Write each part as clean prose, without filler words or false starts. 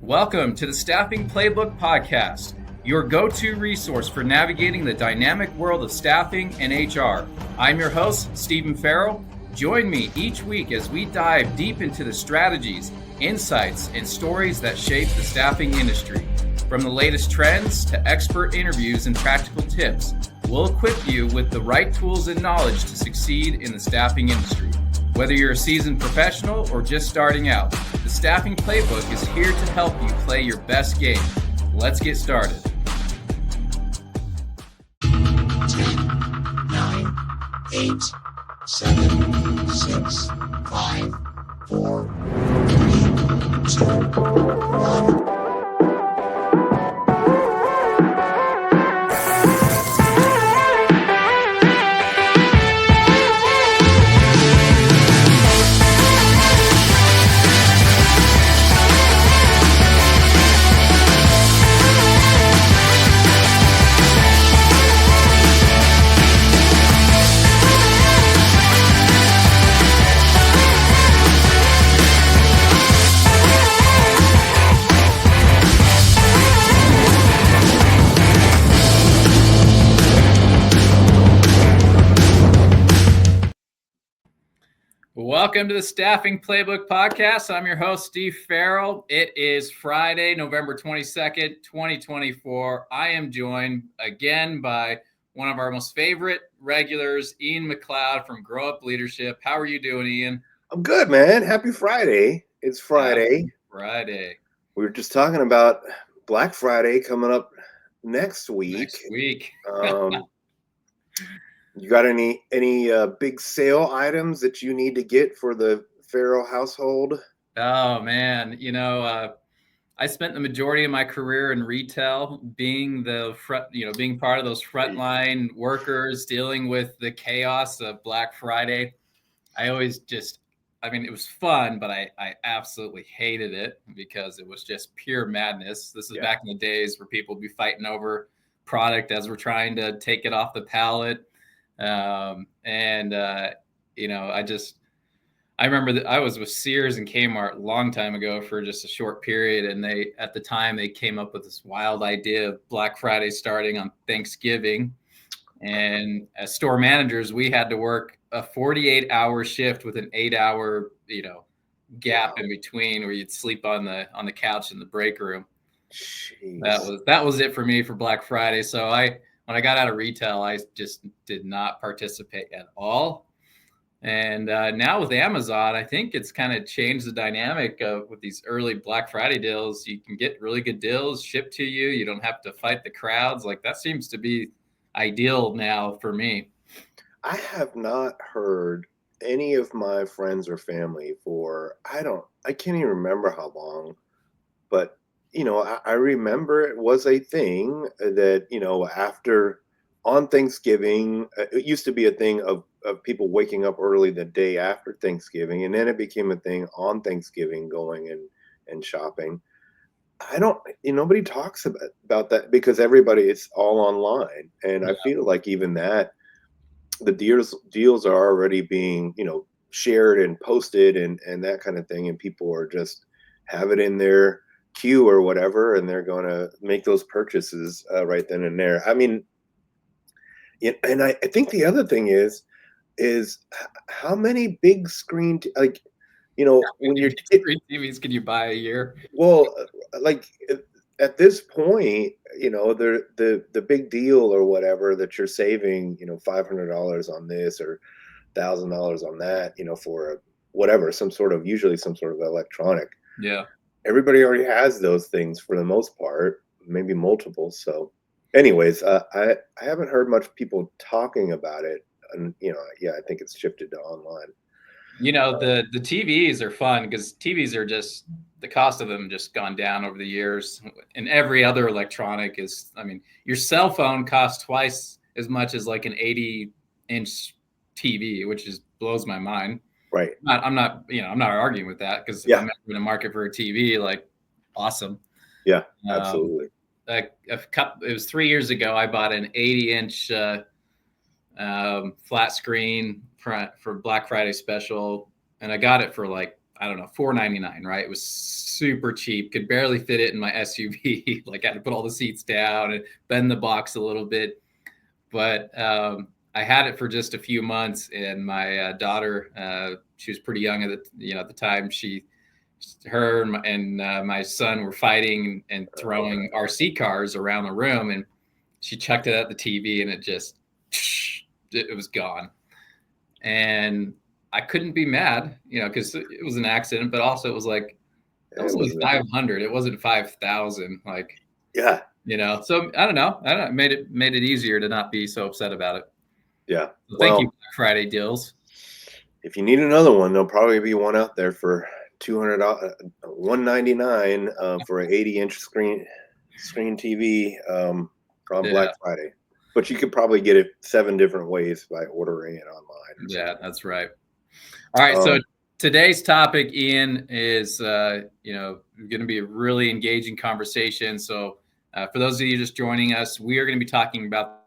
Welcome to the Staffing Playbook podcast, your go-to resource for navigating the dynamic world of staffing and HR. I'm your host, Stephen Farrell. Join me each week as we dive deep into the strategies, insights, and stories that shape the staffing industry. From the latest trends to expert interviews and practical tips, we'll equip you with the right tools and knowledge to succeed in the staffing industry. Whether you're a seasoned professional or just starting out, the Staffing Playbook is here to help you play your best game. Let's get started. 10, 9, 8, 7, 6, 5, 4, 3, 2, 1. Welcome to the Staffing Playbook podcast. I'm your host, Steve Farrell. It is Friday, November 22nd, 2024. I am joined again by one of our most favorite regulars, Ian McLeod from Grow Up Leadership. How are you doing, Ian? I'm good, man. Happy Friday. It's Friday. Happy Friday. We were just talking about Black Friday coming up next week. You got any big sale items that you need to get for the Farrell household? Oh man, I spent the majority of my career in retail, being being part of those frontline workers, dealing with the chaos of Black Friday. It was fun, but I absolutely hated it because it was just pure madness. This is back in the days where people would be fighting over product as we're trying to take it off the pallet. I remember that I was with Sears and Kmart a long time ago for just a short period. And at the time they came up with this wild idea of Black Friday starting on Thanksgiving. And as store managers, we had to work a 48-hour shift with an 8-hour, gap in between where you'd sleep on the couch in the break room. Jeez. That was it for me for Black Friday. So when I got out of retail, I just did not participate at all. And now with Amazon, I think it's kind of changed the dynamic with these early Black Friday deals. You can get really good deals shipped to you. You don't have to fight the crowds. Like, that seems to be ideal now for me. I have not heard any of my friends or family I can't even remember how long, but I remember it was a thing that, after on Thanksgiving, it used to be a thing of people waking up early the day after Thanksgiving. And then it became a thing on Thanksgiving going and shopping. Nobody talks about that because it's all online. And I feel like even that, the deals are already being, shared and posted and that kind of thing. And people are just have it in their queue or whatever, and they're going to make those purchases right then and there. I mean, and I think the other thing is how many big screen when you're screen TVs can you buy a year? Well, like at this point, the big deal or whatever that you're saving, $500 on this or $1,000 on that, for whatever, usually some sort of electronic. Yeah. Everybody already has those things for the most part, maybe multiple. So anyways, I haven't heard much people talking about it. And, I think it's shifted to online. The TVs are fun because TVs are just, the cost of them just gone down over the years. And every other electronic your cell phone costs twice as much as like an 80-inch TV, which blows my mind. Right. I'm not arguing with that because if I'm in a market for a TV, like, awesome. Yeah, absolutely. It was 3 years ago. I bought an 80-inch flat screen for Black Friday special, and I got it for like I don't know, $4.99, right? It was super cheap. Could barely fit it in my SUV. Like I had to put all the seats down and bend the box a little bit. But I had it for just a few months, and my daughter, she was pretty young at the time. Her and my son were fighting and throwing RC cars around the room, and she chucked it at the TV, and it was gone. And I couldn't be mad, because it was an accident, but also it was like that was It only was 500. It wasn't 5,000. Like, yeah, so I don't know. It made it easier to not be so upset about it. yeah. So thank you, Well, Black Friday deals. if you need another one, there'll probably be one out there for $200, $199 for an 80-inch screen TV on Yeah, Black Friday. But you could probably get it 7 different ways by ordering it online or yeah, something. that's right. All right, so Um, today's topic, Ian, is going to be a really engaging conversation. So, for those of you just joining us, we are going to be talking about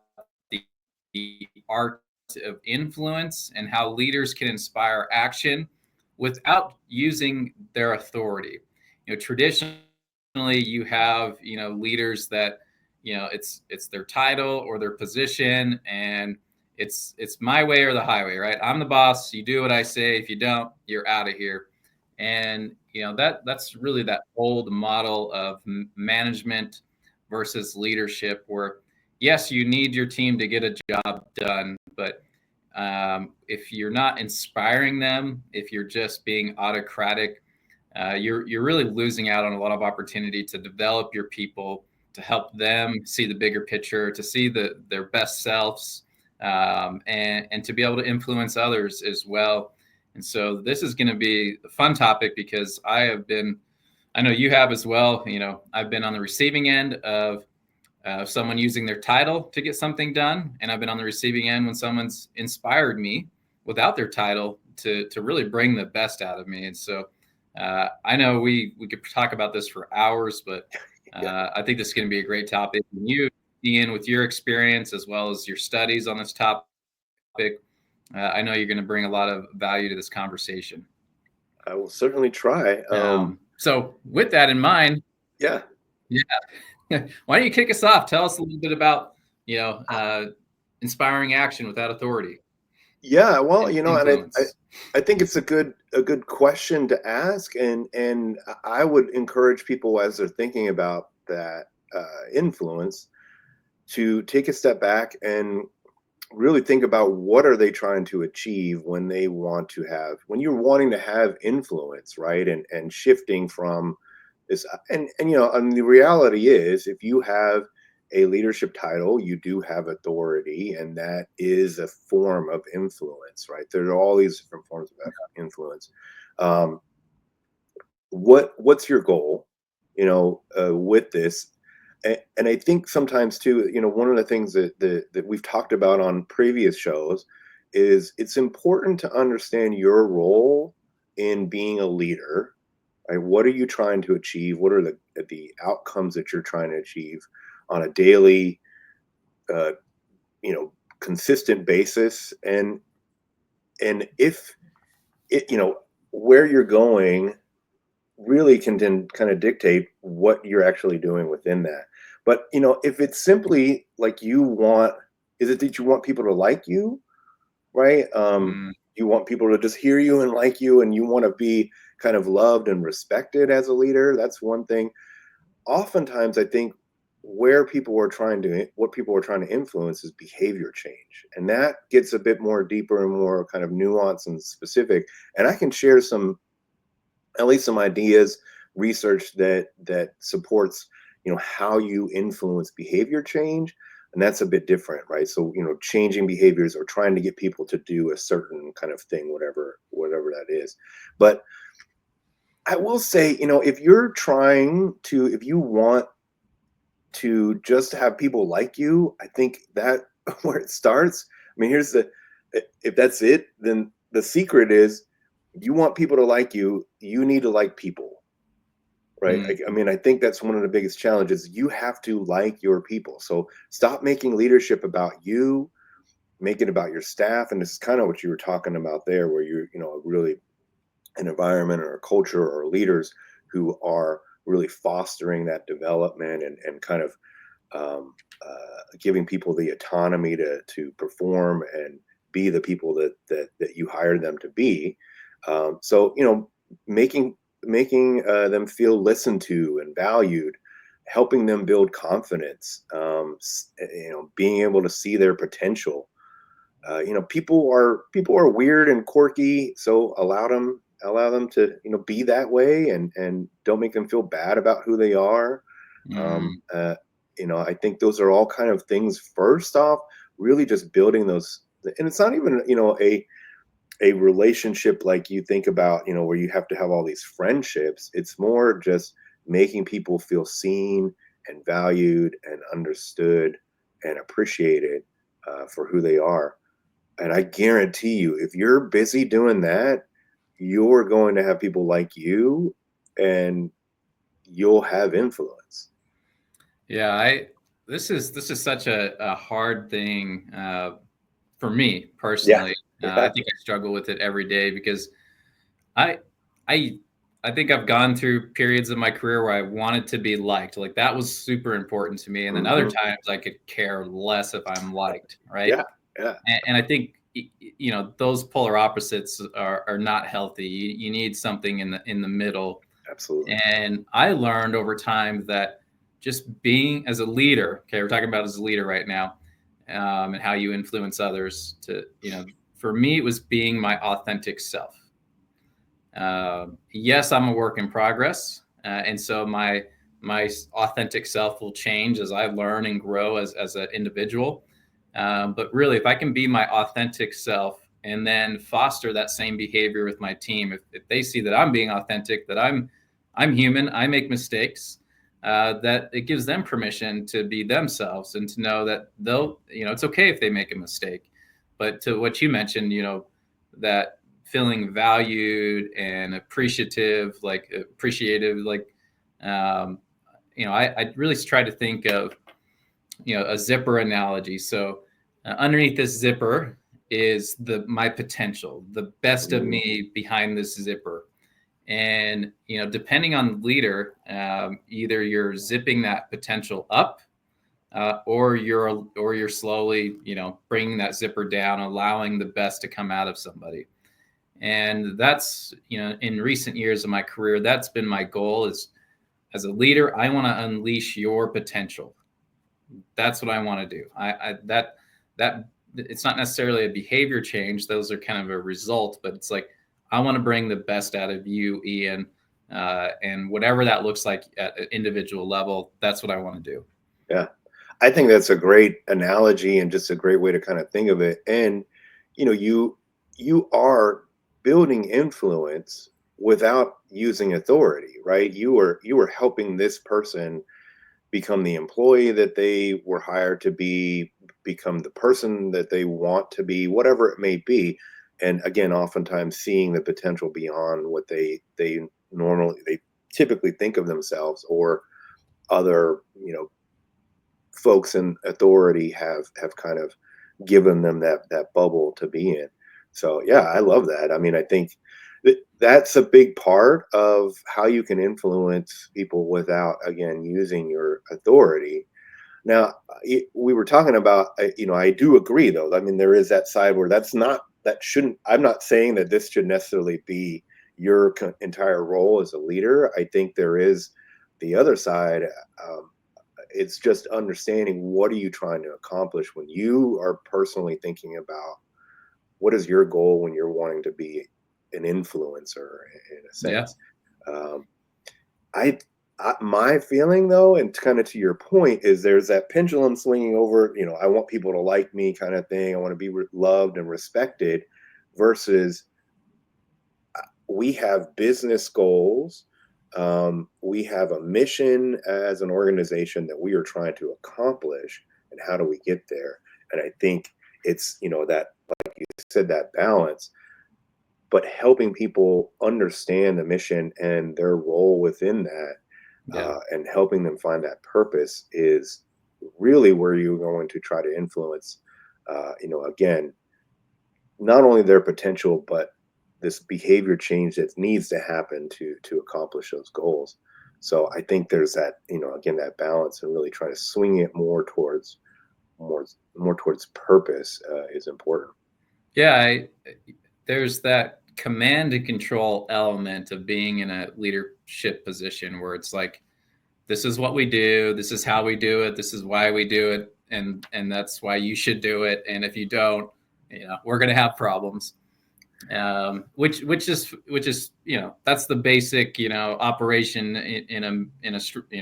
the art of influence and how leaders can inspire action without using their authority. Traditionally, you have leaders that it's their title or their position, and it's my way or the highway, right? I'm the boss. You do what I say. If you don't, you're out of here. And that's really that old model of management versus leadership, where yes, you need your team to get a job done, but if you're not inspiring them, if you're just being autocratic, you're really losing out on a lot of opportunity to develop your people, to help them see the bigger picture, to see their best selves, and to be able to influence others as well. And so this is going to be a fun topic because I know you have as well. I've been on the receiving end of someone using their title to get something done, and I've been on the receiving end when someone's inspired me without their title to really bring the best out of me. And so I know we could talk about this for hours, but I think this is going to be a great topic. And you, Ian, with your experience as well as your studies on this topic, I know you're going to bring a lot of value to this conversation. I will certainly try. So with that in mind, Yeah. yeah, why don't you kick us off? Tell us a little bit about inspiring action without authority Yeah, well, and and influence. I think it's a good question to ask, and I would encourage people as they're thinking about that influence to take a step back and really think about what are they trying to achieve when you're wanting to have influence, right? And shifting from this, and the reality is, if you have a leadership title, you do have authority, and that is a form of influence, right? There are all these different forms of influence. um, what's your goal, with this? And I think sometimes too, one of the things that we've talked about on previous shows is it's important to understand your role in being a leader, right? What are you trying to achieve? What are the outcomes that you're trying to achieve on a daily, uh, consistent basis? And if it, where you're going really can then kind of dictate what you're actually doing within that. But if it's simply like is it that you want people to like you, right? Mm, You want people to just hear you and like you, and you want to be kind of loved and respected as a leader. That's one thing. Oftentimes, I think what people are trying to influence is behavior change, and that gets a bit more deeper and more kind of nuanced and specific. And I can share at least some ideas, research that supports how you influence behavior change, and that's a bit different, right? So changing behaviors or trying to get people to do a certain kind of thing, whatever that is. But I will say, if you want to just have people like you, I think that where it starts. I mean, if that's it, then the secret is, you want people to like you, you need to like people, right? mm, I mean, I think that's one of the biggest challenges. You have to like your people. So stop making leadership about you, make it about your staff. And this is kind of what you were talking about there, where you're, really an environment or a culture or leaders who are really fostering that development and kind of giving people the autonomy to perform and be the people that you hired them to be. So making making them feel listened to and valued, helping them build confidence, being able to see their potential. People are weird and quirky, so allow them to be that way, and don't make them feel bad about who they are. um, Mm, uh, I think those are all kind of things. First off, really just building those, and it's not even a relationship like you think about, where you have to have all these friendships. It's more just making people feel seen and valued and understood and appreciated for who they are. And I guarantee you, if you're busy doing that, you're going to have people like you, and you'll have influence. yeah, I this is such a hard thing for me Yeah. personally. I Yeah. think I struggle with it every day because I I I think I've gone through periods of my career where I wanted to be liked. Like that was super important to me. And then other Hmm. times I could care less if I'm liked, right? Yeah. Yeah. And I think those polar opposites are not healthy. You need something in the middle. Absolutely. And I learned over time that just being as a leader, okay, we're talking about as a leader right now, and how you influence others to, for me, it was being my authentic self. Yes, I'm a work in progress, and so my authentic self will change as I learn and grow as an individual. But really, if I can be my authentic self and then foster that same behavior with my team, if they see that I'm being authentic, that I'm human, I make mistakes, that it gives them permission to be themselves and to know that it's okay if they make a mistake. But to what you mentioned, that feeling valued and appreciative, um, I really try to think of, a zipper analogy. So underneath this zipper is my potential, the best of Mhm. me behind this zipper. And, depending on the leader, either you're zipping that potential up, or you're slowly, bringing that zipper down, allowing the best to come out of somebody. And that's, in recent years of my career, that's been my goal. Is as a leader, I want to unleash your potential. That's what I want to do. That it's not necessarily a behavior change. Those are kind of a result, but it's like I want to bring the best out of you, Ian, and whatever that looks like at an individual level. That's what I want to do. Yeah. I think that's a great analogy and just a great way to kind of think of it. And you are building influence without using authority, right? You are helping this person become the employee that they were hired to be, become the person that they want to be, whatever it may be. And again, oftentimes seeing the potential beyond what they typically think of themselves, or other folks in authority have kind of given them that bubble to be in. So yeah, I love that. I mean, I think that's a big part of how you can influence people without, again, using your authority. Now, we were talking about, I do agree though. I mean, there is that side where that shouldn't, I'm not saying that this should necessarily be your entire role as a leader. I think there is the other side. It's just understanding, what are you trying to accomplish when you are personally thinking about what is your goal when you're wanting to be an influencer, in a Yeah, sense. um, I, my feeling though, and kind of to your point, is there's that pendulum swinging over, I want people to like me kind of thing. I want to be loved and respected, versus we have business goals. We have a mission as an organization that we are trying to accomplish, and how do we get there? And I think it's, that, like you said, that balance, but helping people understand the mission and their role within that, yeah, and helping them find that purpose, is really where you're going to try to influence, again, not only their potential, but this behavior change that needs to happen to accomplish those goals. So I think there's that, again, that balance and really trying to swing it more more towards purpose is important. Yeah, there's that command and control element of being in a leadership position where it's like, this is what we do, this is how we do it, this is why we do it, and that's why you should do it. And if you don't, we're going to have problems. Which is that's the basic operation in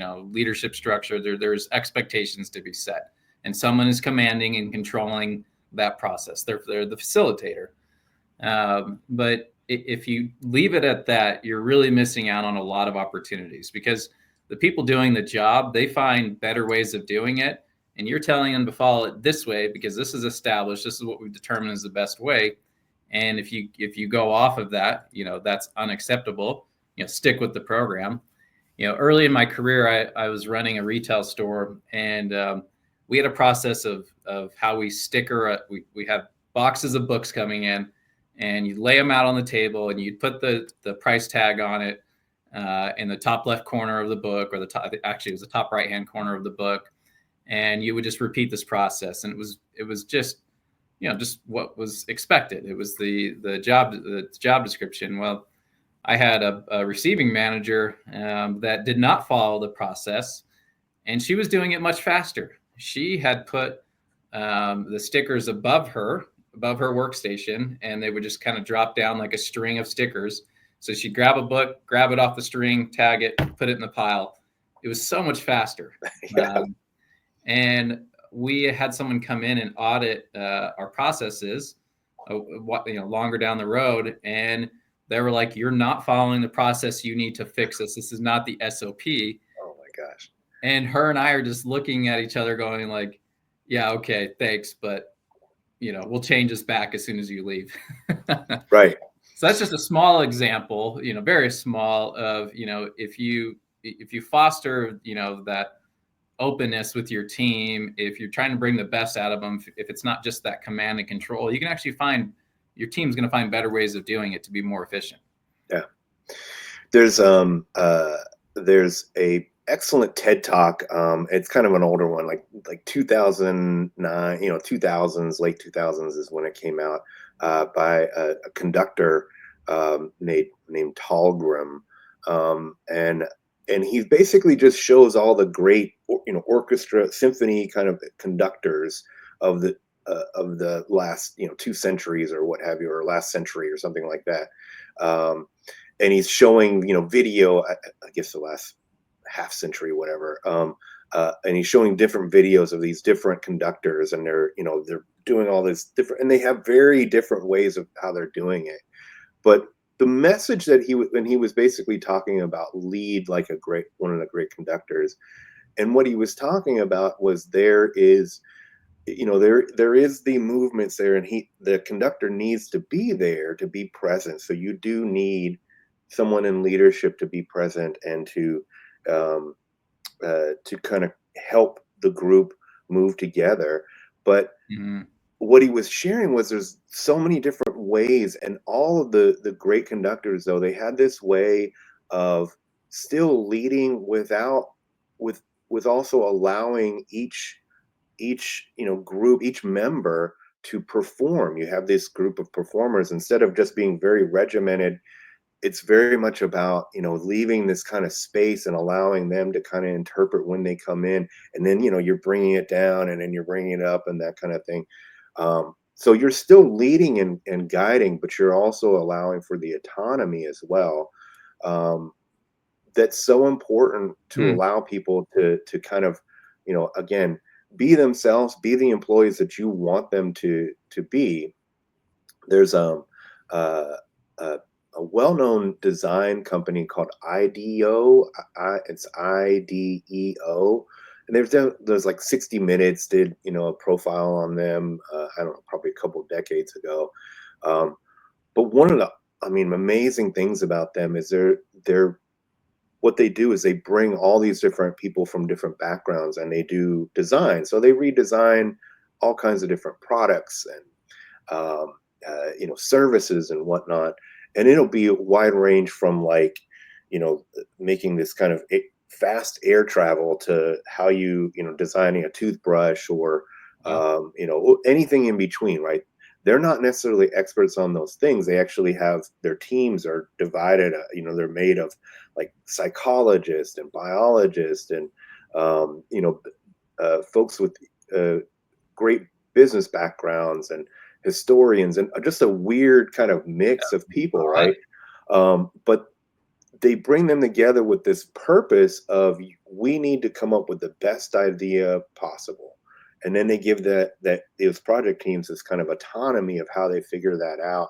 a leadership structure. There's expectations to be set, and someone is commanding and controlling that process. They're the facilitator. But if you leave it at that, you're really missing out on a lot of opportunities, because the people doing the job, they find better ways of doing it, and you're telling them to follow it this way because this is established, this is what we've determined is the best way. And if you go off of that, that's unacceptable. Stick with the program. Early in my career, I was running a retail store, and we had a process of how we sticker. We have boxes of books coming in, and you lay them out on the table, and you'd put the price tag on it in the top left corner of the book, or actually it was the top right hand corner of the book, and you would just repeat this process. And it was just just what was expected. It was the job description. Well, I had a receiving manager that did not follow the process, and she was doing it much faster. She had put the stickers above her workstation, and they would just kind of drop down like a string of stickers. So she'd grab a book, grab it off the string, tag it, put it in the pile. It was so much faster. Yeah. And we had someone come in and audit our processes, longer down the road, and they were like, "You're not following the process. You need to fix this. This is not the SOP." Oh my gosh. And her and I are just looking at each other, going like, "Yeah, okay, thanks, but we'll change this back as soon as you leave." Right. So that's just a small example, very small, of if you foster that openness with your team, if you're trying to bring the best out of them, if it's not just that command and control, you can actually find your team's going to find better ways of doing it to be more efficient. Yeah. There's a excellent TED Talk. It's kind of an older one, like 2009, 2000s, late 2000s is when it came out, by a conductor named Talgrim, and he basically just shows all the great orchestra symphony kind of conductors of the last 2 centuries or what have you, or last century or something like that. And he's showing video, I guess the last half century, whatever. And he's showing different videos of these different conductors, and they're doing all this different, and they have very different ways of how they're doing it. But the message that when he was basically talking about lead like one of the great conductors, and what he was talking about was there is the movements there, and the conductor needs to be there to be present. So you do need someone in leadership to be present and to kind of help the group move together. But what he was sharing was there's so many different ways, and all of the great conductors, though, they had this way of still leading with also allowing each group, each member to perform. You have this group of performers, instead of just being very regimented. It's very much about leaving this kind of space and allowing them to kind of interpret when they come in, and then you're bringing it down, and then you're bringing it up, and that kind of thing. So you're still leading and guiding, but you're also allowing for the autonomy as well. That's so important to allow people to kind of again, be themselves, be the employees that you want them to be. There's a well-known design company called IDEO. It's IDEO, and there's like 60 Minutes did a profile on them. I don't know, probably a couple of decades ago. But one of the amazing things about them is they're what they do is they bring all these different people from different backgrounds, and they do design. So they redesign all kinds of different products and services and whatnot. and it'll be a wide range from like, making this kind of fast air travel to how designing a toothbrush or, Wow. anything in between, right? They're not necessarily experts on those things. They actually have their teams are divided. They're made of like psychologists and biologists and folks with uh, great business backgrounds and historians and just a weird kind of mix of people, Odd. right? But they bring them together with this purpose of we need to come up with the best idea possible, and then they give that those project teams this kind of autonomy of how they figure that out.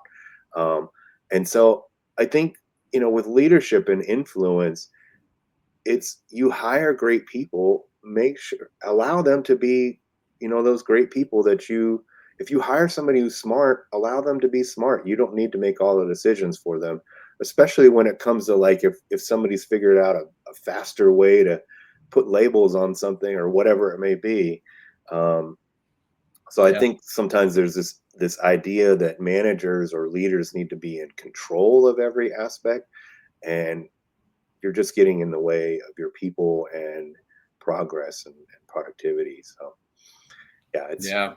um, and so I think, with leadership and influence, it's you hire great people, make sure allow them to be, those great people that you if you hire somebody who's smart, allow them to be smart. You don't need to make all the decisions for them, especially when it comes to like if somebody's figured out a faster way to put labels on something or whatever it may be. Um, so I Yeah. think sometimes there's this idea that managers or leaders need to be in control of every aspect, and you're just getting in the way of your people and progress and productivity. So yeah, it's Yeah.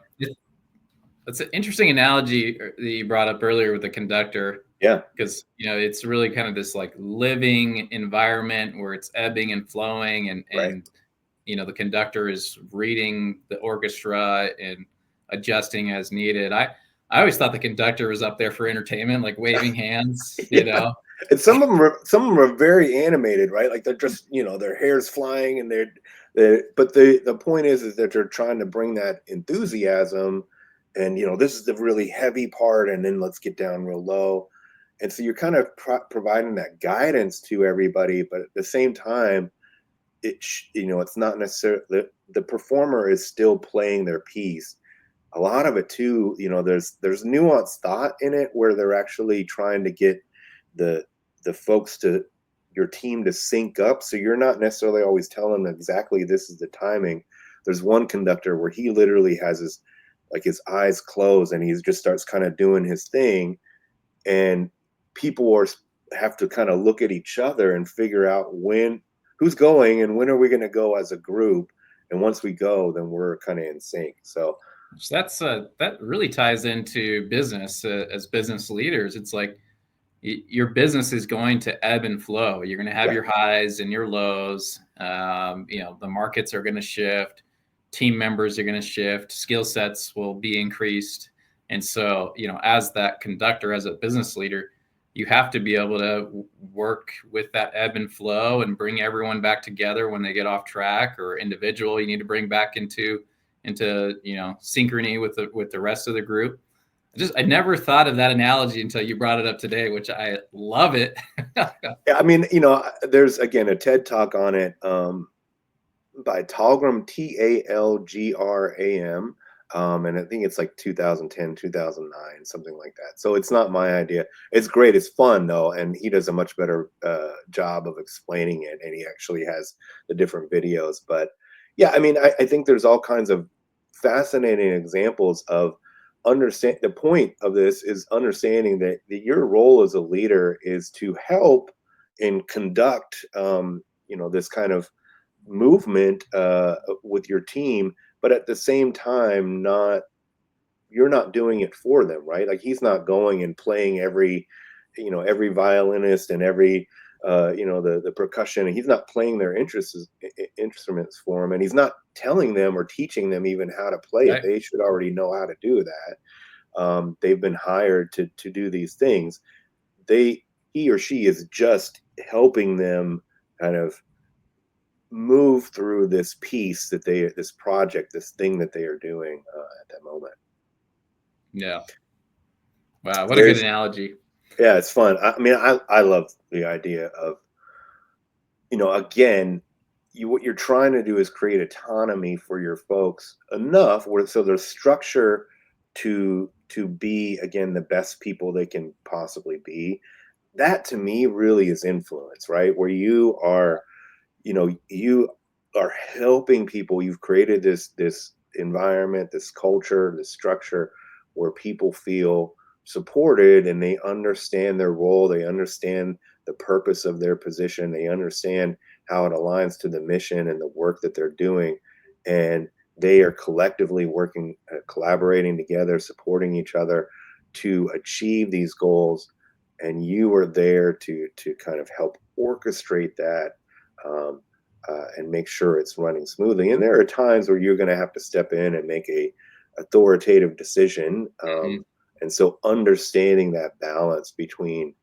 That's an interesting analogy that you brought up earlier with the conductor, yeah, because it's really kind of this like living environment where it's ebbing and flowing, and right. the conductor is reading the orchestra and adjusting as needed. I always thought the conductor was up there for entertainment, like waving hands. Yeah. And some of them are very animated, right? Like they're just, their hair's flying and but the point is that they're trying to bring that enthusiasm and this is the really heavy part and then let's get down real low. And so you're kind of providing that guidance to everybody, but at the same time, it's not necessarily the performer is still playing their piece. A lot of it too, there's nuanced thought in it where they're actually trying to get the the folks to your team to sync up, so you're not necessarily always telling them exactly this is the timing. There's one conductor where he literally has his eyes closed and he just starts kind of doing his thing, and people have to kind of look at each other and figure out who's going and when are we going to go as a group, and once we go then we're kind of in sync. So So that really ties into business, as business leaders. It's like your business is going to ebb and flow. You're going to have yeah, your highs and your lows. The markets are going to shift, team members are going to shift, skill sets will be increased. And so, as that conductor, as a business leader, you have to be able to work with that ebb and flow and bring everyone back together when they get off track, or individual you need to bring back into synchrony with the rest of the group. I never thought of that analogy until you brought it up today, which I love it. yeah, I mean, there's again a TED talk on it, by Talgram, Talgram. And I think it's like 2010, 2009, something like that. So it's not my idea. It's great. It's fun though. And he does a much better job of explaining it. And he actually has the different videos. But yeah, I mean, I think there's all kinds of fascinating examples of understand. The point of this is understanding that your role as a leader is to help and conduct, this kind of movement with your team, but at the same time, not you're not doing it for them, right? Like he's not going and playing every violinist and every the percussion, and he's not playing their instruments for them, and he's not telling them or teaching them even how to play it. Right. They should already know how to do that. They've been hired to do these things. He or she is just helping them kind of move through this project, this thing that they are doing at that moment. Yeah. Wow. What a good There's analogy. Yeah, it's fun. I mean, I love the idea of, again, what you're trying to do is create autonomy for your folks enough where so there's structure to be again the best people they can possibly be. That to me really is influence, right? Where you are helping people. You've created this environment, this culture, this structure where people feel supported and they understand their role, they understand the purpose of their position, they understand how it aligns to the mission and the work that they're doing, and they are collectively working, collaborating together, supporting each other to achieve these goals, and you are there to kind of help orchestrate that, um, and make sure it's running smoothly. And there are times where you're going to have to step in and make a authoritative decision, Mhm. and so understanding that balance between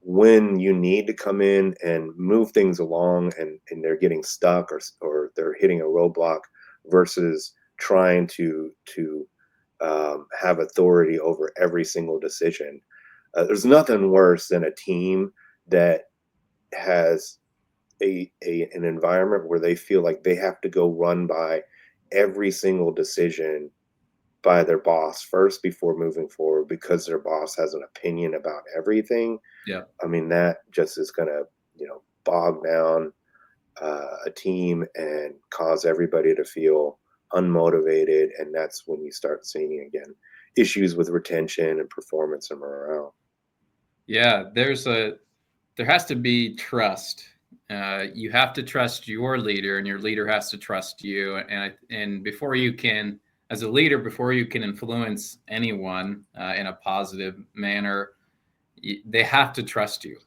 when you need to come in and move things along, and they're getting stuck, or they're hitting a roadblock, versus trying to have authority over every single decision. There's nothing worse than a team that has an environment where they feel like they have to go run by every single decision by their boss first before moving forward, because their boss has an opinion about everything. Yeah. I mean, that just is going to, bog down a team and cause everybody to feel unmotivated. And that's when you start seeing, again, issues with retention and performance and morale. Yeah, there has to be trust. You have to trust your leader, and your leader has to trust you. And before you can, as a leader, before you can influence anyone in a positive manner, they have to trust you.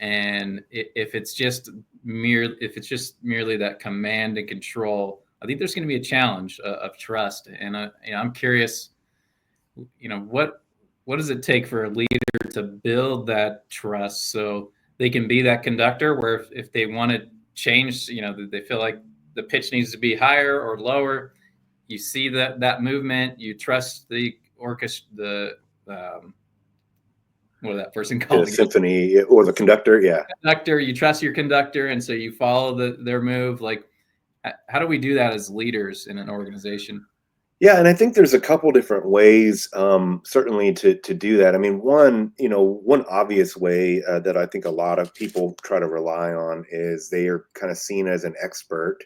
And if it's just merely that command and control, I think there's going to be a challenge of trust. And I'm curious, what does it take for a leader to build that trust so they can be that conductor where if they want to change, they feel like the pitch needs to be higher or lower, you see that movement, you trust the orchestra, the what that person The called again, symphony or the conductor, yeah. conductor, you trust your conductor, and so you follow their move. Like, how do we do that as leaders in an organization? Yeah, and I think there's a couple different ways, certainly to do that. I mean, one obvious way that I think a lot of people try to rely on is they are kind of seen as an expert,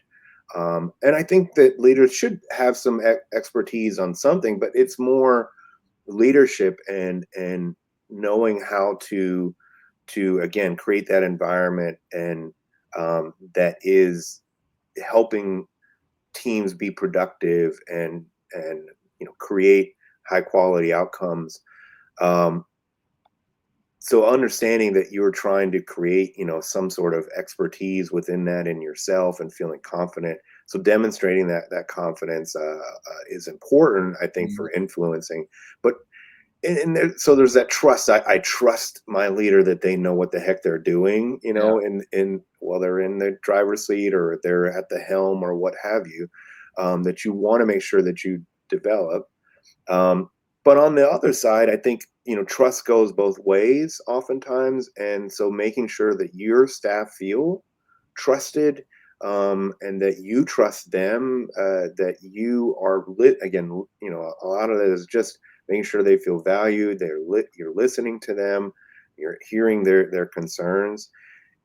and I think that leaders should have some expertise on something, but it's more leadership and knowing how to again create that environment, and that is helping teams be productive and create high quality outcomes. um, so understanding that you're trying to create some sort of expertise within that in yourself and feeling confident, so demonstrating that confidence is important, I think, Mhm. for influencing. But so there's that trust. I trust my leader that they know what the heck they're doing, Yeah. in while they're in the driver's seat or they're at the helm or what have you, that you want to make sure that you develop. Um, but on the other side, I think, trust goes both ways oftentimes. And so making sure that your staff feel trusted, and that you trust them, that you are lit again, a lot of it is just making sure they feel valued, you're listening to them, you're hearing their concerns.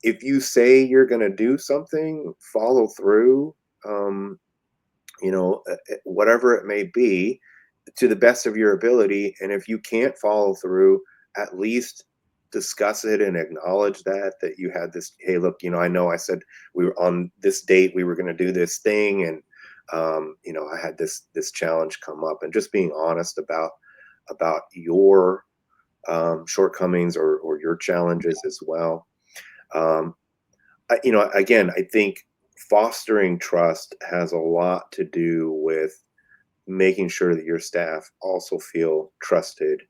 If you say you're going to do something, follow through, um, whatever it may be, to the best of your ability. And if you can't follow through, at least discuss it and acknowledge that you had this. Hey, look, I know I said we were on this date, we were going to do this thing, and I had this challenge come up, and just being honest about your shortcomings or your challenges as well. Um, again, I think fostering trust has a lot to do with making sure that your staff also feel trusted,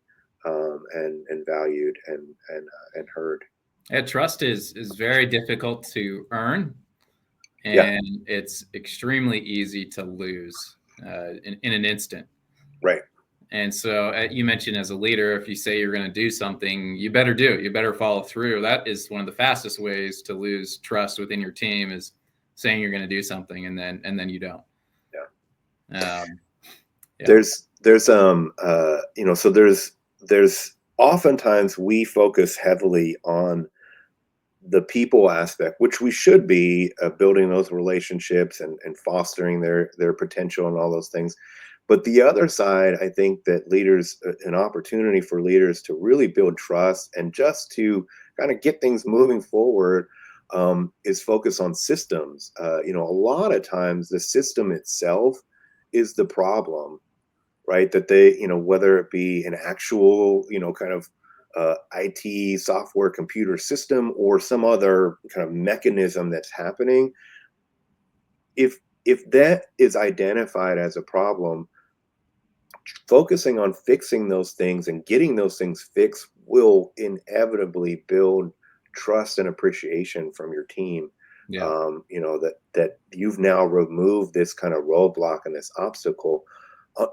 and valued and heard. Yeah, trust is very difficult to earn, Yeah, and it's extremely easy to lose in an instant. right. And so you mentioned, as a leader, if you say you're going to do something, you better do it. You better follow through. That is one of the fastest ways to lose trust within your team, is saying you're going to do something and then you don't. Yeah. Um, yeah. There's oftentimes we focus heavily on the people aspect, which we should be, building those relationships and fostering their potential and all those things. But the other side, I think that leaders, an opportunity for leaders to really build trust and just to kind of get things moving forward, is focus on systems. A lot of times the system itself is the problem, right? That they, whether it be an actual, kind of IT software computer system or some other kind of mechanism that's happening, if that is identified as a problem, focusing on fixing those things and getting those things fixed will inevitably build trust and appreciation from your team. Yeah. That you've now removed this kind of roadblock and this obstacle.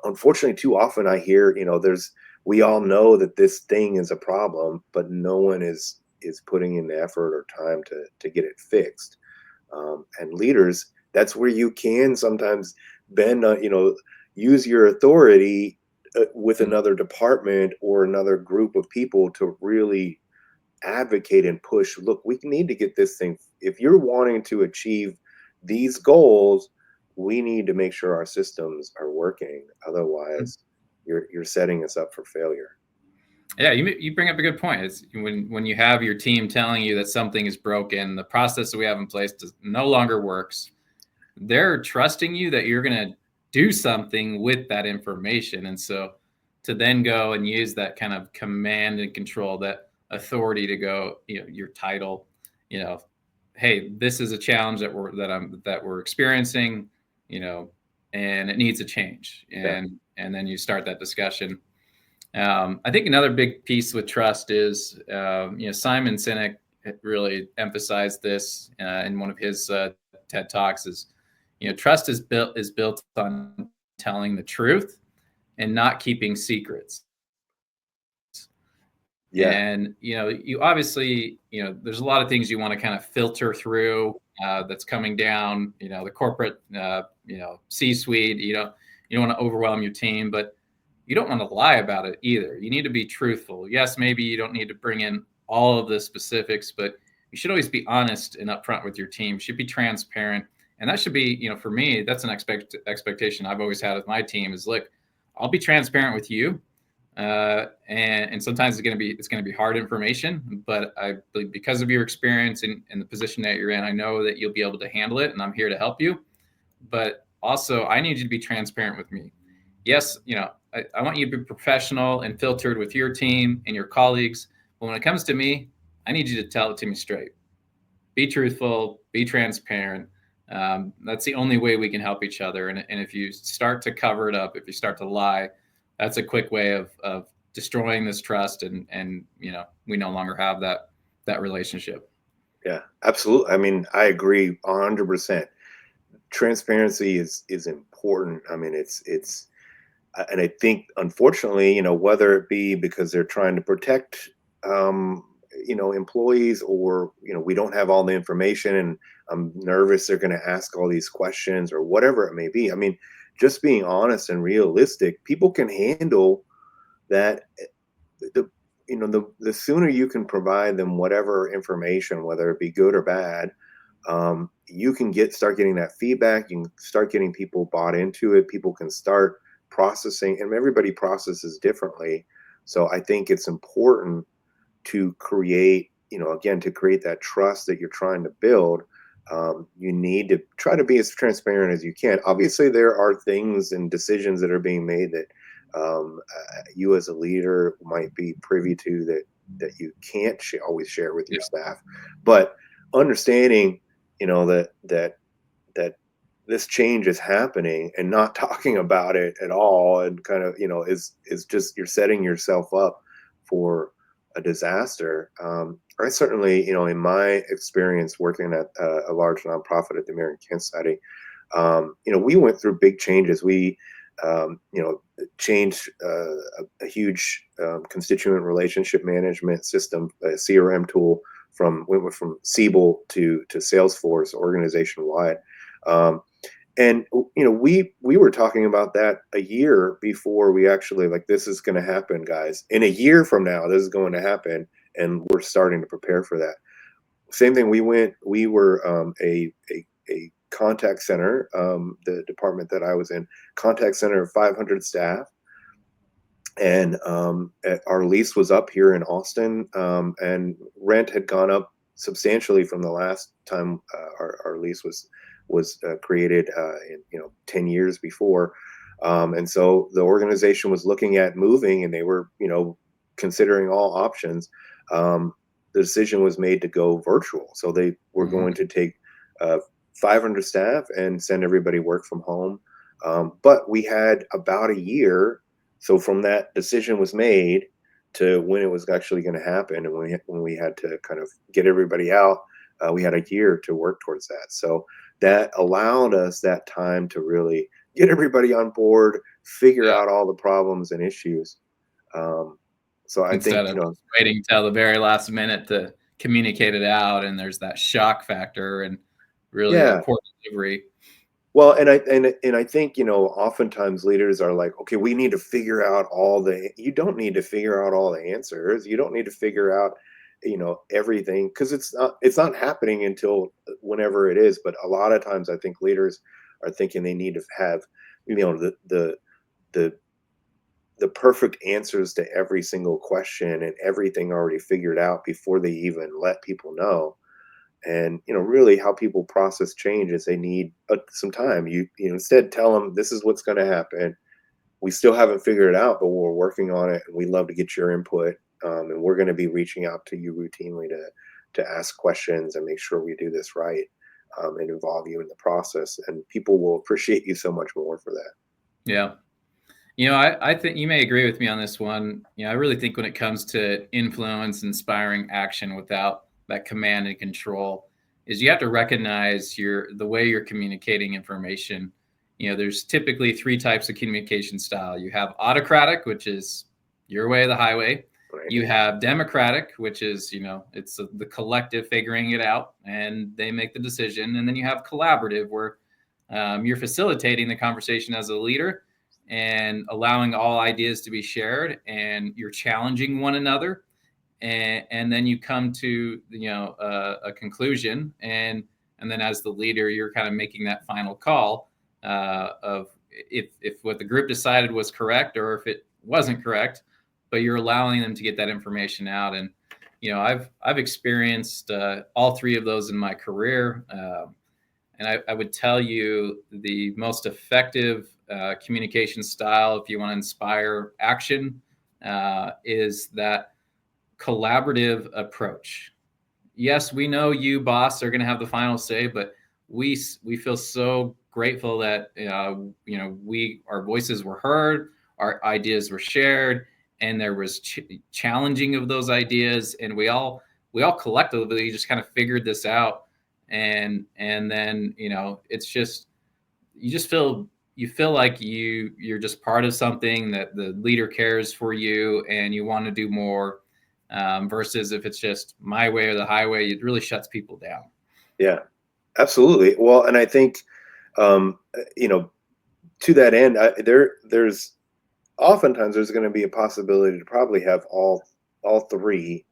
Unfortunately, too often I hear, we all know that this thing is a problem, but no one is putting in the effort or time to get it fixed. And leaders, that's where you can sometimes bend, use your authority with Mm. another department or another group of people to really advocate and push. Look, we need to get this thing. If you're wanting to achieve these goals, we need to make sure our systems are working. Otherwise, you're setting us up for failure. Yeah, you bring up a good point. It's when you have your team telling you that something is broken, the process that we have in place no longer works. They're trusting you that you're going to do something with that information, and so to then go and use that kind of command and control, that authority to go, your title, hey, this is a challenge that we're experiencing, and it needs a change, Yeah. and then you start that discussion. I think another big piece with trust is, Simon Sinek really emphasized this in one of his TED talks. Is trust is built on telling the truth and not keeping secrets. Yeah. And you obviously, there's a lot of things you want to kind of filter through that's coming down. The corporate, C-suite. You don't want to overwhelm your team, but you don't want to lie about it either. You need to be truthful. Yes, maybe you don't need to bring in all of the specifics, but you should always be honest and upfront with your team. You should be transparent, and that should be, for me, that's an expectation I've always had with my team. Is, look, I'll be transparent with you, and sometimes it's gonna be hard information, but I believe because of your experience and the position that you're in, I know that you'll be able to handle it, and I'm here to help you. But also, I need you to be transparent with me. Yes, I want you to be professional and filtered with your team and your colleagues. But when it comes to me, I need you to tell it to me straight. Be truthful, be transparent. That's the only way we can help each other. And if you start to cover it up, if you start to lie, that's a quick way of destroying this trust. And we no longer have that relationship. Yeah, absolutely. I mean, I agree 100%. Transparency is important. I mean, it's and I think, unfortunately, whether it be because they're trying to protect, employees, or we don't have all the information and I'm nervous they're going to ask all these questions or whatever it may be. I mean, just being honest and realistic, people can handle that. The the sooner you can provide them whatever information, whether it be good or bad, you can start getting that feedback. You can start getting people bought into it. People can start processing, and everybody processes differently. So I think it's important to create, again, to create that trust that you're trying to build. You need to try to be as transparent as you can. Obviously, there are things and decisions that are being made that you as a leader might be privy to, that you can't always share with your staff. But understanding, that this change is happening and not talking about it at all, and kind of, is just, you're setting yourself up for a disaster. I certainly, in my experience working at a large nonprofit at the American Cancer Society, we went through big changes. We, changed a huge constituent relationship management system, a CRM tool, went from Siebel to Salesforce organization wide. And we were talking about that a year before we actually, like, this is going to happen, guys. In a year from now, this is going to happen, and we're starting to prepare for that. Same thing. We were a contact center, the department that I was in, contact center of 500 staff. And our lease was up here in Austin, and rent had gone up substantially from the last time our lease was created, 10 years before. And so the organization was looking at moving, and they were, considering all options. The decision was made to go virtual. So they were Mhm. going to take 500 staff and send everybody work from home. But we had about a year. So from that decision was made to when it was actually going to happen, and when we had to kind of get everybody out, we had a year to work towards that. So that allowed us that time to really get everybody on board, figure Yeah. out all the problems and issues. Um, so I Instead think, of just waiting till the very last minute to communicate it out, and there's that shock factor and really a yeah. poor delivery. Well, and I think, oftentimes leaders are like, okay, we need to figure out you don't need to figure out all the answers. You don't need to figure out, everything, because it's not happening until whenever it is. But a lot of times I think leaders are thinking they need to have, the the perfect answers to every single question and everything already figured out before they even let people know. And really how people process change is they need some time. Instead tell them this is what's going to happen. We still haven't figured it out, but we're working on it, and we'd love to get your input. And we're going to be reaching out to you routinely to ask questions and make sure we do this right, and involve you in the process, and people will appreciate you so much more for that. Yeah. I think you may agree with me on this one. I really think when it comes to influence, inspiring action without that command and control, is you have to recognize the way you're communicating information. There's typically three types of communication style. You have autocratic, which is your way of the highway. Right. You have democratic, which is, it's the collective figuring it out and they make the decision. And then you have collaborative, where you're facilitating the conversation as a leader and allowing all ideas to be shared, and you're challenging one another, and then you come to a conclusion, and then as the leader you're kind of making that final call of if what the group decided was correct or if it wasn't correct, but you're allowing them to get that information out. And I've experienced all three of those in my career. And I would tell you the most effective communication style, if you want to inspire action, is that collaborative approach. Yes, we know you, boss, are going to have the final say, but we feel so grateful that our voices were heard, our ideas were shared, and there was challenging of those ideas, and we all collectively just kind of figured this out. And then it's just you feel like you're just part of something, that the leader cares for you and you want to do more, versus if it's just my way or the highway, it really shuts people down. Yeah, absolutely. Well, and I think, to that end, there's oftentimes there's going to be a possibility to probably have all three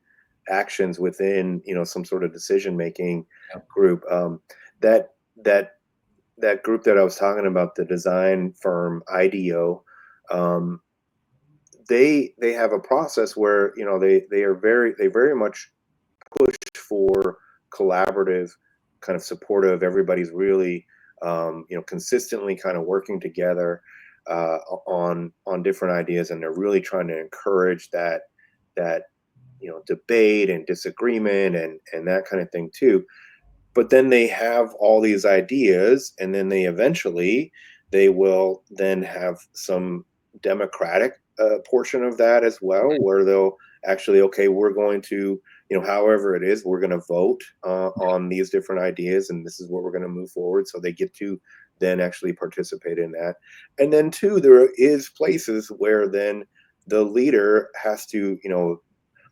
actions within some sort of decision making Yep. group. That that that group that I was talking about, the design firm IDEO, um, they have a process where they very much push for collaborative, kind of supportive. Everybody's really consistently kind of working together on different ideas, and they're really trying to encourage that debate and disagreement and that kind of thing too. But then they have all these ideas, and then they will then have some democratic portion of that as well, where they'll actually, okay, we're going to, however it is, we're going to vote on these different ideas, and this is what we're going to move forward. So they get to then actually participate in that. And then two, there is places where then the leader has to,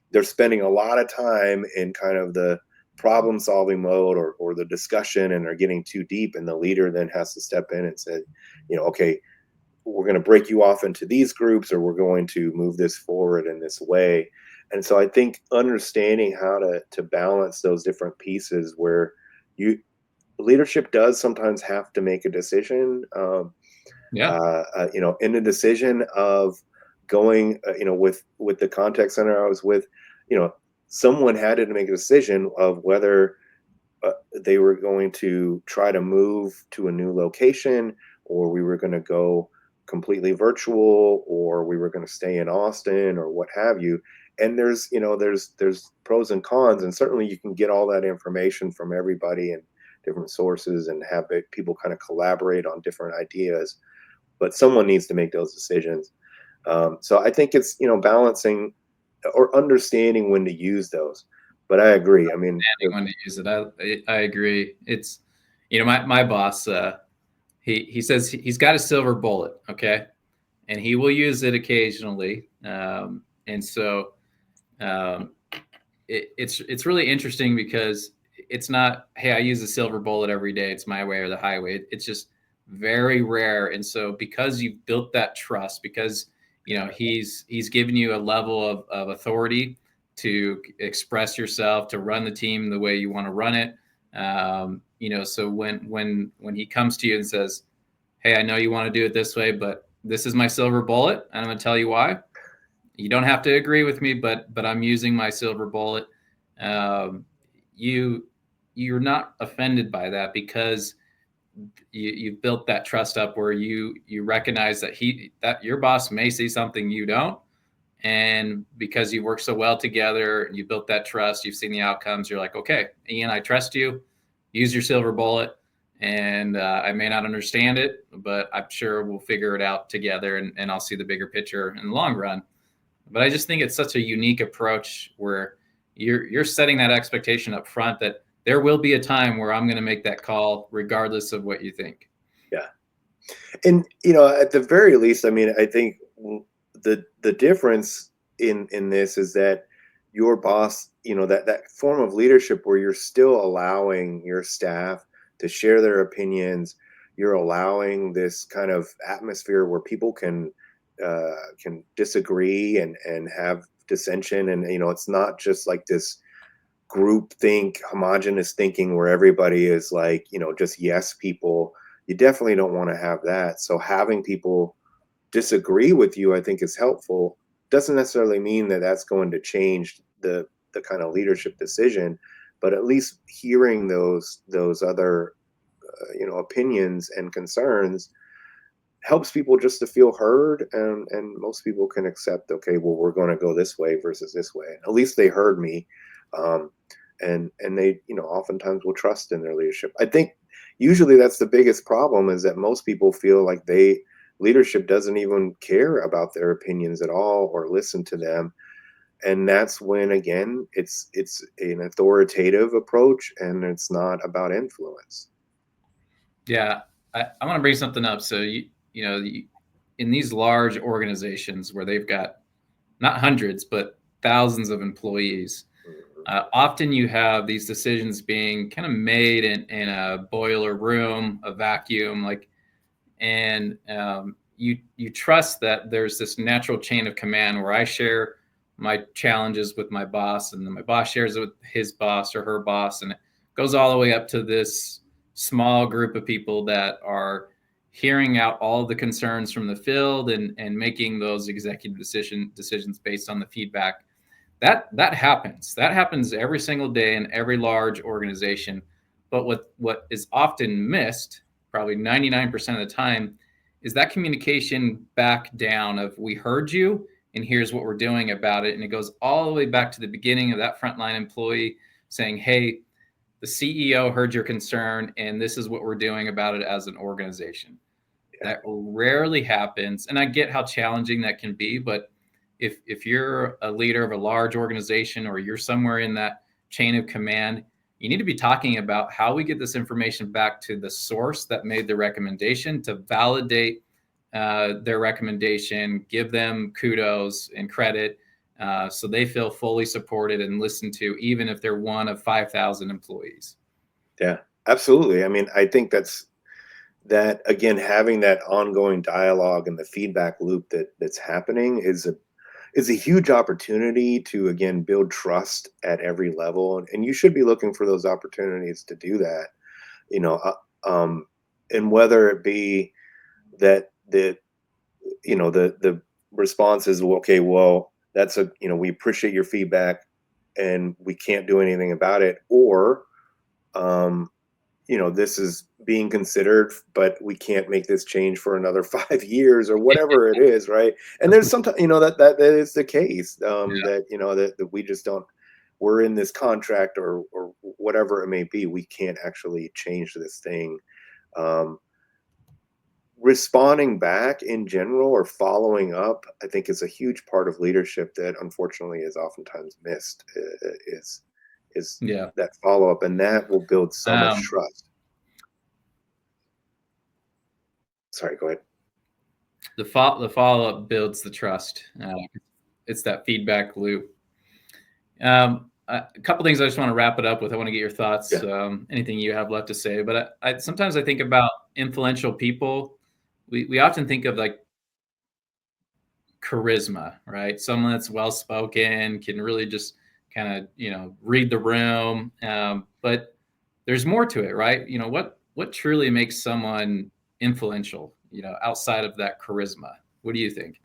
they're spending a lot of time in kind of the problem solving mode, or the discussion, and are getting too deep, and the leader then has to step in and say, okay, we're going to break you off into these groups, or we're going to move this forward in this way. And so I think understanding how to balance those different pieces, where you leadership does sometimes have to make a decision. Yeah. In the decision of going, with the contact center I was with, you know, someone had to make a decision of whether they were going to try to move to a new location, or we were going to go completely virtual, or we were going to stay in Austin, or what have you. And there's pros and cons, and certainly you can get all that information from everybody and different sources and have people kind of collaborate on different ideas, but someone needs to make those decisions. So I think it's, balancing or understanding when to use those. But I agree. I mean, When to use it, I agree. It's, my boss, he says he's got a silver bullet, okay, and he will use it occasionally. And so it's really interesting because it's not, hey, I use a silver bullet every day, it's my way or the highway. It's just very rare. And so because you've built that trust, because he's given you a level of authority to express yourself, to run the team the way you want to run it. So when he comes to you and says, hey, I know you want to do it this way, but this is my silver bullet, and I'm going to tell you why. You don't have to agree with me, but I'm using my silver bullet. Um, you're not offended by that because you've built that trust up where you recognize that your boss may see something you don't, and because you work so well together, you built that trust, you've seen the outcomes, you're like, okay, Ian, I trust you. Use your silver bullet. And I may not understand it, but I'm sure we'll figure it out together, and I'll see the bigger picture in the long run. But I just think it's such a unique approach where you're setting that expectation up front that there will be a time where I'm going to make that call regardless of what you think. yeah. And at the very least, I mean, I think the difference in this is that your boss, that form of leadership where you're still allowing your staff to share their opinions, you're allowing this kind of atmosphere where people can disagree and have dissension, and it's not just like this group think, homogenous thinking where everybody is like, just yes people. You definitely don't want to have that. So having people disagree with you, I think, is helpful. Doesn't necessarily mean that that's going to change the kind of leadership decision, but at least hearing those other opinions and concerns helps people just to feel heard, and most people can accept, okay, well, we're going to go this way versus this way. At least they heard me. And they oftentimes will trust in their leadership. I think usually that's the biggest problem, is that most people feel like leadership doesn't even care about their opinions at all or listen to them. And that's when, again, it's an authoritative approach, and it's not about influence. Yeah, I want to bring something up. So in these large organizations where they've got not hundreds but thousands of employees, often you have these decisions being kind of made in a boiler room, a vacuum, and you trust that there's this natural chain of command where I share my challenges with my boss, and then my boss shares it with his boss or her boss, and it goes all the way up to this small group of people that are hearing out all of the concerns from the field and making those executive decisions based on the feedback. That happens every single day in every large organization. But what is often missed, probably 99% of the time, is that communication back down of, we heard you and here's what we're doing about it. And it goes all the way back to the beginning of that frontline employee saying, hey, the CEO heard your concern and this is what we're doing about it as an organization. That rarely happens. And I get how challenging that can be, but if you're a leader of a large organization, or you're somewhere in that chain of command, you need to be talking about how we get this information back to the source that made the recommendation, to validate their recommendation, give them kudos and credit, so they feel fully supported and listened to, even if they're one of 5,000 employees. Yeah, absolutely. I mean, I think that again, having that ongoing dialogue and the feedback loop that's happening is a huge opportunity to, again, build trust at every level. And you should be looking for those opportunities to do that. you know, and whether it be that the response is, well, okay, well, that's we appreciate your feedback and we can't do anything about it, or um, this is being considered, but we can't make this change for another 5 years or whatever it is, right? And there's sometimes, that is the case, Yeah. that we just don't, we're in this contract or whatever it may be. We can't actually change this thing. Um, Responding back in general or following up, I think is a huge part of leadership that unfortunately is oftentimes missed. Is Yeah. that follow up, and that will build so much Um, trust. Sorry, go ahead. the follow up builds the trust. It's that feedback loop. A couple things I just want to wrap it up with. I want to get your thoughts. Yeah. Anything you have left to say, but sometimes I think about influential people. We often think of like charisma, right? Someone that's well spoken, can really just kind of read the room. But there's more to it, right? What truly makes someone influential? Outside of that charisma. What do you think?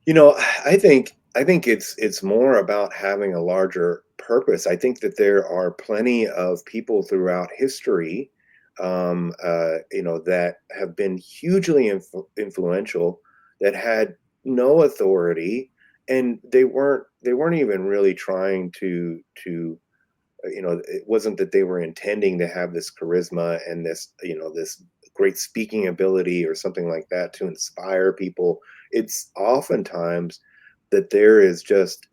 You know, I think it's more about having a larger purpose. I think that there are plenty of people throughout history, that have been hugely influential, that had no authority, and they weren't even really trying to it wasn't that they were intending to have this charisma and this great speaking ability or something like that to inspire people. It's oftentimes that there is just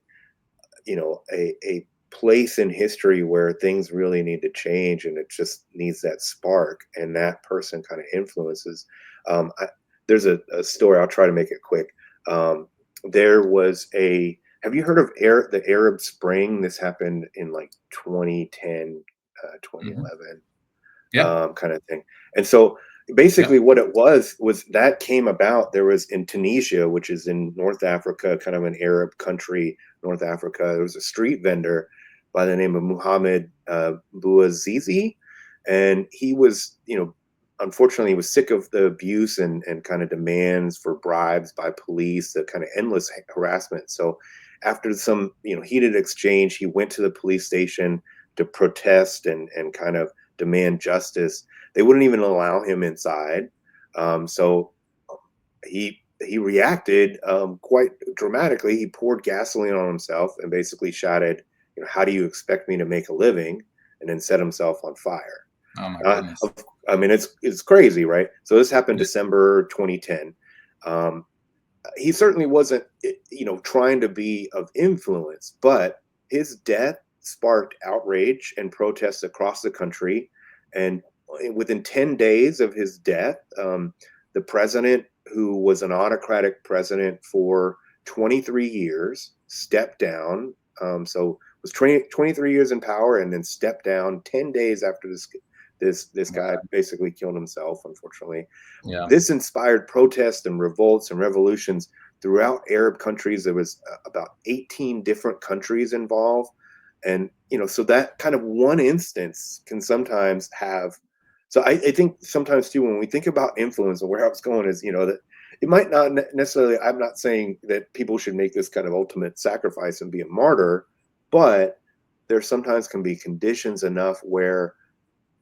a place in history where things really need to change, and it just needs that spark, and that person kind of influences. There's a story, I'll try to make it quick. There was a Have you heard of the Arab Spring? This happened in like 2010, Hmm. 2011, Yeah. kind of thing. And so Yeah. basically what it was that came about. There was in Tunisia, which is in North Africa, kind of an Arab country, North Africa. There was a street vendor by the name of Muhammad Bouazizi, and he was, unfortunately, he was sick of the abuse and kind of demands for bribes by police, the kind of endless harassment. So after some, heated exchange, he went to the police station to protest and kind of demand justice. They wouldn't even allow him inside. So he reacted quite dramatically. He poured gasoline on himself and basically shouted, "How do you expect me to make a living?" And then set himself on fire. Oh my Uh, goodness. of, I mean, it's crazy, right? So this happened Yeah. December 2010. Um, he certainly wasn't, trying to be of influence, but his death sparked outrage and protests across the country. And within 10 days of his death, the president, who was an autocratic president for 23 years, stepped down. So was 23 years in power and then stepped down 10 days after this guy basically killed himself, unfortunately. Yeah. This inspired protests and revolts and revolutions throughout Arab countries. There was about 18 different countries involved. And, so that kind of one instance can sometimes have. So I think sometimes too, when we think about influence and where I was going is, that it might not necessarily, I'm not saying that people should make this kind of ultimate sacrifice and be a martyr, but there sometimes can be conditions enough where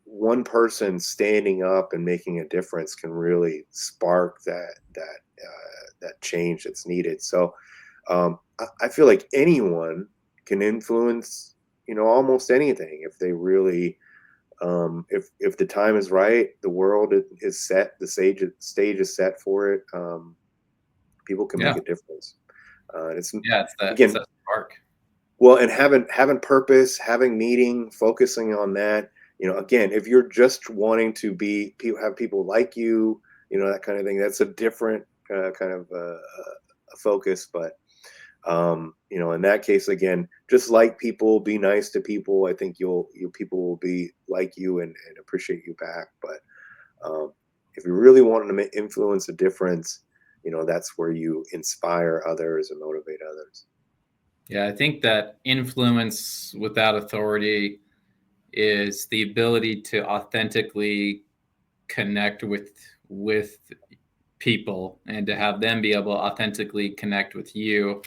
one person standing up and making a difference can really spark that change that's needed. So I feel like anyone can influence, almost anything if they really, if the time is right, the world is set, the stage is set for it. People can make Yeah. a difference. It's Yeah. It's again, that spark. well, and having purpose, having meaning, focusing on that. Again, if you're just wanting to have people like you, that kind of thing, that's a different kind of focus. But in that case, again, just like people, be nice to people. I think people will be like you and appreciate you back. But if you really want to influence a difference, that's where you inspire others and motivate others. Yeah. I think that influence without authority is the ability to authentically connect with people and to have them be able to authentically connect with you.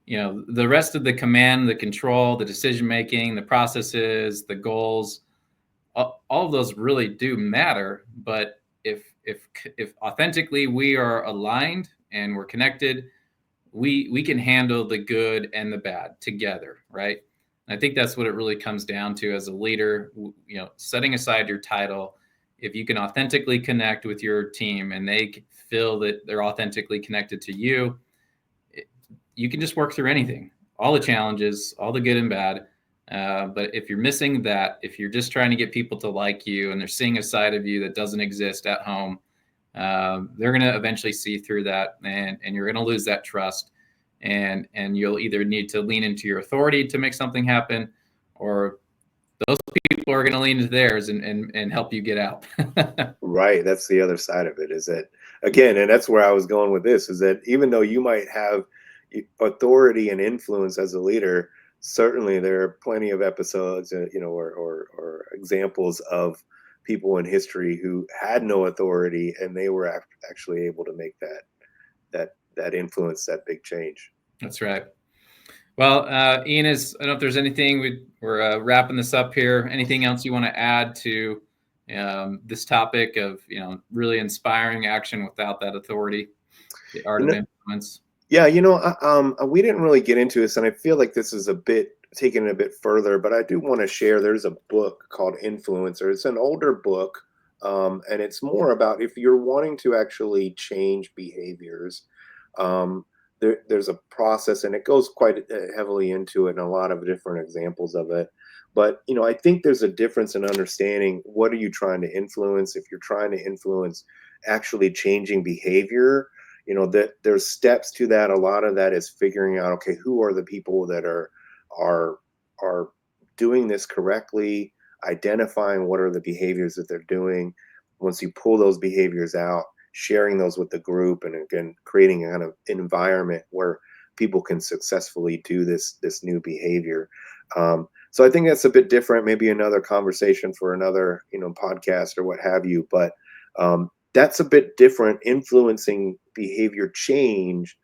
The rest of the command, the control, the decision making, the processes, the goals, all of those really do matter. But if authentically we are aligned and we're connected, we can handle the good and the bad together, right? And I think that's what it really comes down to as a leader. Setting aside your title, if you can authentically connect with your team and they feel that they're authentically connected to you, you can just work through anything, all the challenges, all the good and bad. But if you're missing that, if you're just trying to get people to like you and they're seeing a side of you that doesn't exist at home, they're going to eventually see through that, and you're going to lose that trust. And you'll either need to lean into your authority to make something happen, or those people are going to lean into theirs and help you get out. Right. That's the other side of it, is that, again, and that's where I was going with this, is that even though you might have authority and influence as a leader, certainly there are plenty of episodes, or examples of people in history who had no authority and they were actually able to make that influence, that big change. That's right. Well, Ian, I don't know if there's anything, we're wrapping this up here. Anything else you want to add to this topic of, really inspiring action without that authority, the art of influence? Yeah, we didn't really get into this, and I feel like this is taking it a bit further, but I do want to share, there's a book called Influencer. It's an older book, and it's more about if you're wanting to actually change behaviors, there's a process, and it goes quite heavily into it and a lot of different examples of it. But, I think there's a difference in understanding what are you trying to influence. If you're trying to influence actually changing behavior, that there's steps to that. A lot of that is figuring out, okay, who are the people that are doing this correctly, identifying what are the behaviors that they're doing. Once you pull those behaviors out, sharing those with the group, and again, creating a kind of environment where people can successfully do this new behavior. So I think that's a bit different, maybe another conversation for another, podcast or what have you. But that's a bit different. Influencing behavior change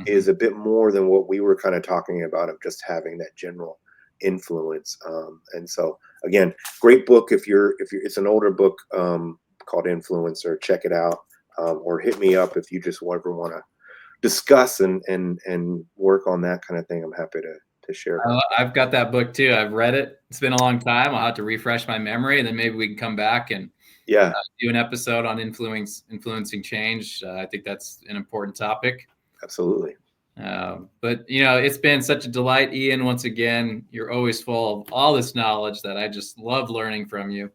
is a bit more than what we were kind of talking about, of just having that general influence. And so again, great book. If it's an older book called Influencer, check it out, or hit me up if you just ever want to discuss and work on that kind of thing. I'm happy to share. I've got that book too. I've read it. It's been a long time. I'll have to refresh my memory, and then maybe we can come back and do an episode on influencing change. I think that's an important topic. Absolutely. But it's been such a delight, Ian. Once again, you're always full of all this knowledge that I just love learning from you.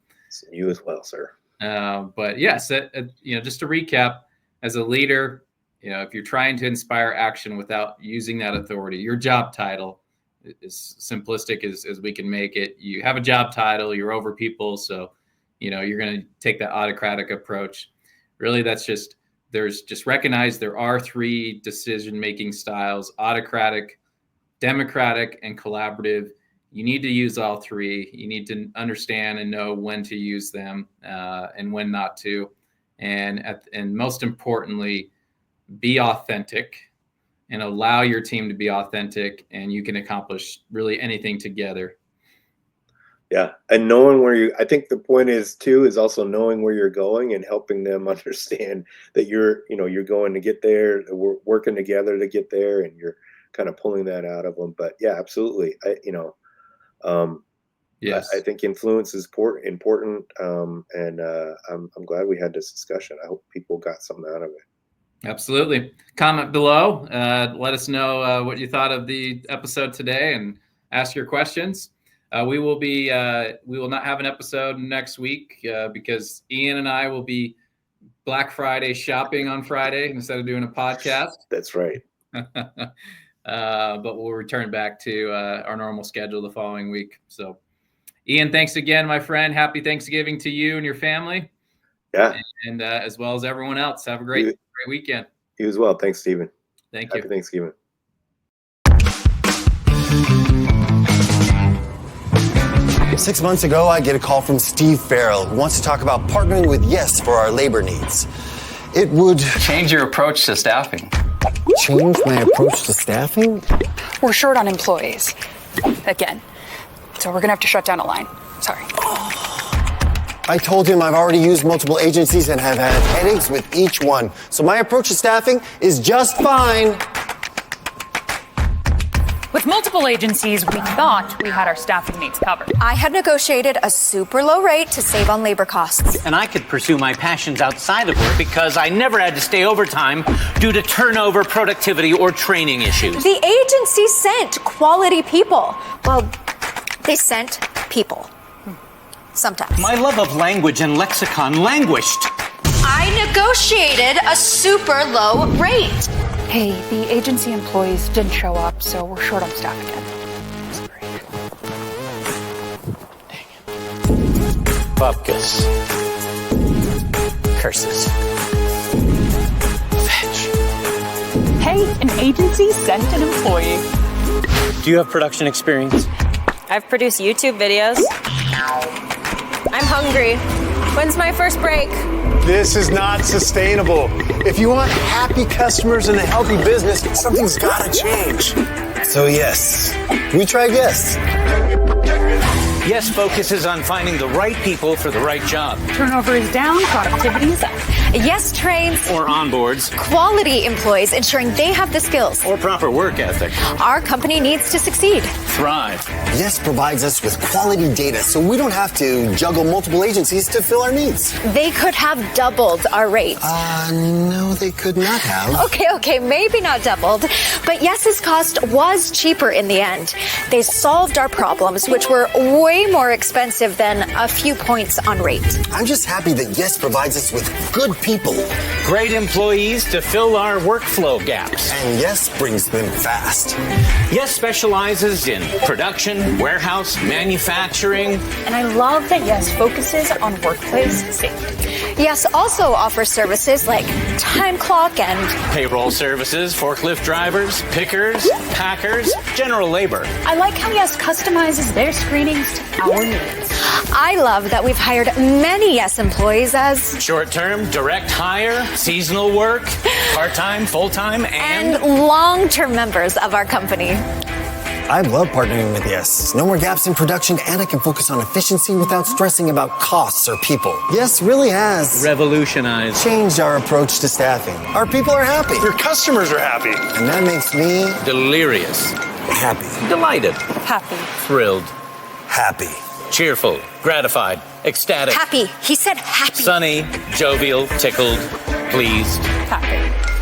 You as well, sir. But yes, just to recap, as a leader, if you're trying to inspire action without using that authority, your job title, as simplistic as we can make it, you have a job title, you're over people, so you're going to take that autocratic approach. Really, just recognize there are three decision-making styles: autocratic, democratic, and collaborative. You need to use all three. You need to understand and know when to use them and when not to. And most importantly, be authentic and allow your team to be authentic, and you can accomplish really anything together. Yeah. And knowing I think the point is also knowing where you're going and helping them understand that you're going to get there, we're working together to get there, and you're kind of pulling that out of them. But yeah, absolutely. Yes. I think influence is important. And I'm glad we had this discussion. I hope people got something out of it. Absolutely. Comment below. Let us know what you thought of the episode today, and ask your questions. We will not have an episode next week because Ian and I will be Black Friday shopping on Friday instead of doing a podcast. That's right. But we'll return back to our normal schedule the following week. So, Ian, thanks again, my friend. Happy Thanksgiving to you and your family. Yeah. And as well as everyone else. Have a great weekend. You as well. Thanks, Stephen. Thank you. Happy Thanksgiving. 6 months ago, I get a call from Steve Farrell, who wants to talk about partnering with Yes for our labor needs. It would Change your approach to staffing. change my approach to staffing? We're short on employees. Again. So we're gonna have to shut down a line. Sorry. I told him I've already used multiple agencies and have had headaches with each one. So my approach to staffing is just fine. With multiple agencies, we thought we had our staffing needs covered. I had negotiated a super low rate to save on labor costs. And I could pursue my passions outside of work because I never had to stay overtime due to turnover, productivity, or training issues. The agency sent quality people. Well, they sent people. Sometimes. My love of language and lexicon languished. I negotiated a super low rate. Hey, the agency employees didn't show up, so we're short on staff again. Bupkis. Curses. Fetch. Hey, an agency sent an employee. Do you have production experience? I've produced YouTube videos. I'm hungry. When's my first break? This is not sustainable. If you want happy customers and a healthy business, something's gotta change. So yes, we tried Yes. Yes focuses on finding the right people for the right job. Turnover is down, productivity is up. Yes trains Or onboards. quality employees, ensuring they have the skills Or proper work ethic. our company needs to succeed. Thrive. Yes provides us with quality data so we don't have to juggle multiple agencies to fill our needs. They could have doubled our rate. No, they could not have. Okay, maybe not doubled, but Yes's cost was cheaper in the end. They solved our problems, which were way more expensive than a few points on rate. I'm just happy that Yes provides us with good people. Great employees to fill our workflow gaps. And Yes brings them fast. Yes specializes in production, warehouse, manufacturing. And I love that Yes focuses on workplace safety. Yes also offers services like time clock and Payroll services, forklift drivers, pickers, packers, general labor. I like how Yes customizes their screenings to our needs. I love that we've hired many Yes employees as Short-term, direct hire, seasonal work, part-time, full-time, and long-term members of our company. I love partnering with Yes. No more gaps in production, and I can focus on efficiency without stressing about costs or people. Yes really has revolutionize. changed our approach to staffing. Our people are happy. Your customers are happy. And that makes me Delirious. happy. Delighted. Happy. Thrilled. Happy. Cheerful. Gratified. Ecstatic. Happy. He said happy. Sunny. Jovial. Tickled. Pleased. Happy.